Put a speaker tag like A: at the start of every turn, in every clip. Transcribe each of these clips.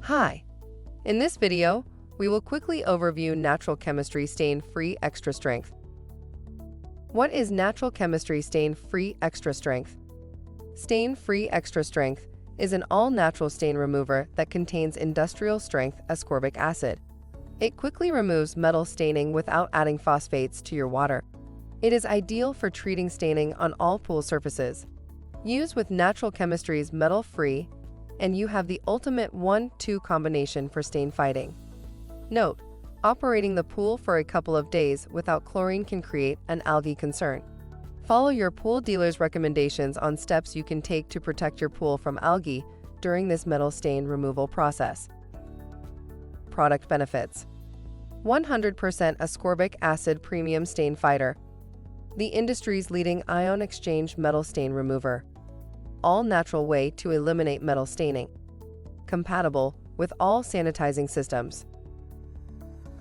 A: Hi! In this video, we will quickly overview natural chemistry stain-free extra strength. What is natural chemistry stain-free extra strength? Stain-free extra strength is an all-natural stain remover that contains industrial-strength ascorbic acid. It quickly removes metal staining without adding phosphates to your water. It is ideal for treating staining on all pool surfaces. Use with natural chemistry's metal-free, and you have the ultimate 1-2 combination for stain fighting. Note: operating the pool for a couple of days without chlorine can create an algae concern. Follow your pool dealer's recommendations on steps you can take to protect your pool from algae during this metal stain removal process. Product benefits: 100% ascorbic acid premium stain fighter. The industry's leading ion exchange metal stain remover. All-natural way to eliminate metal staining. Compatible with all sanitizing systems.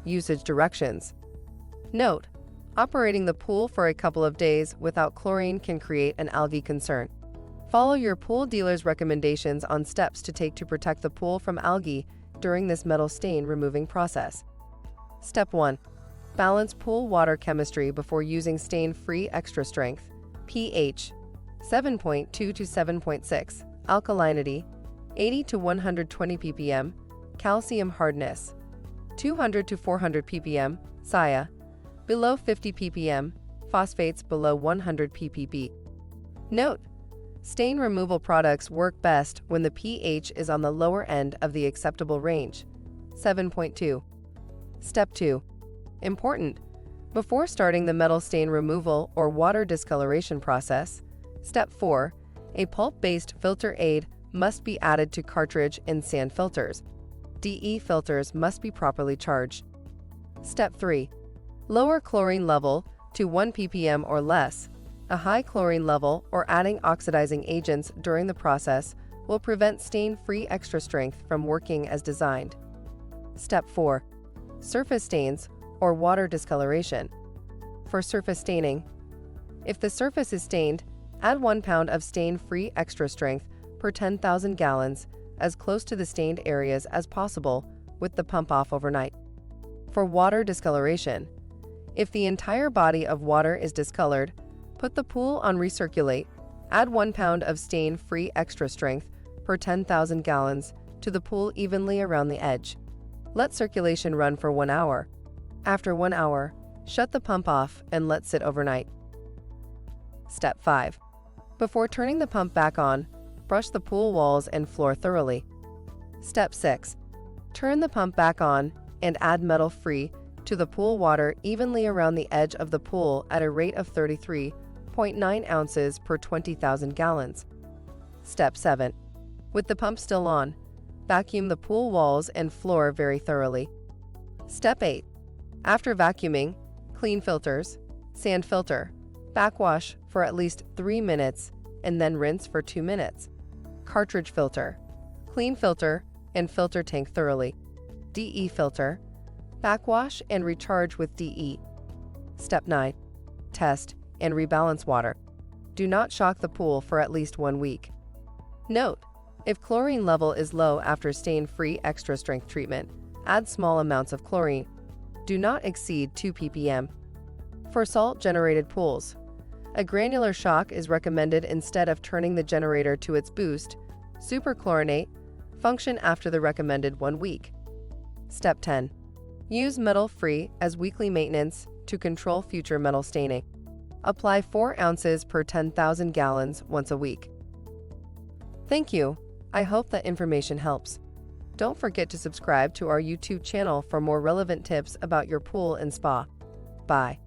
A: Usage directions. Note: operating the pool for a couple of days without chlorine can create an algae concern. Follow your pool dealer's recommendations on steps to take to protect the pool from algae during this metal stain removing process. Step 1. Balance pool water chemistry before using stain-free extra strength. pH 7.2 to 7.6, alkalinity 80 to 120 ppm, calcium hardness 200 to 400 ppm, SIA below 50 ppm, phosphates below 100 ppb. Note: stain removal products work best when the pH is on the lower end of the acceptable range, 7.2. Step 2. Important: before starting the metal stain removal or water discoloration process, Step 4. A pulp-based filter aid must be added to cartridge and sand filters. DE filters must be properly charged. Step 3. Lower chlorine level to 1 ppm or less. A high chlorine level or adding oxidizing agents during the process will prevent stain-free extra strength from working as designed. Step 4. Surface stains or water discoloration. For surface staining, if the surface is stained, add 1 pound of stain-free extra strength per 10,000 gallons, as close to the stained areas as possible, with the pump off overnight. For water discoloration, if the entire body of water is discolored, put the pool on recirculate, add 1 pound of stain-free extra strength per 10,000 gallons to the pool evenly around the edge. Let circulation run for 1 hour. After 1 hour, shut the pump off and let sit overnight. Step 5. Before turning the pump back on, brush the pool walls and floor thoroughly. Step 6. Turn the pump back on and add metal-free to the pool water evenly around the edge of the pool at a rate of 33.9 ounces per 20,000 gallons. Step 7. With the pump still on, vacuum the pool walls and floor very thoroughly. Step 8. After vacuuming, clean filters, sand filter, backwash for at least 3 minutes, and then rinse for 2 minutes. Cartridge filter. Clean filter and filter tank thoroughly. DE filter. Backwash and recharge with DE. Step 9. Test and rebalance water. Do not shock the pool for at least 1 week. Note: if chlorine level is low after stain-free extra strength treatment, add small amounts of chlorine. Do not exceed 2 ppm. For salt-generated pools, a granular shock is recommended instead of turning the generator to its boost. Superchlorinate. Function after the recommended 1 week. Step 10. Use metal-free as weekly maintenance to control future metal staining. Apply 4 ounces per 10,000 gallons once a week. Thank you. I hope that information helps. Don't forget to subscribe to our YouTube channel for more relevant tips about your pool and spa. Bye.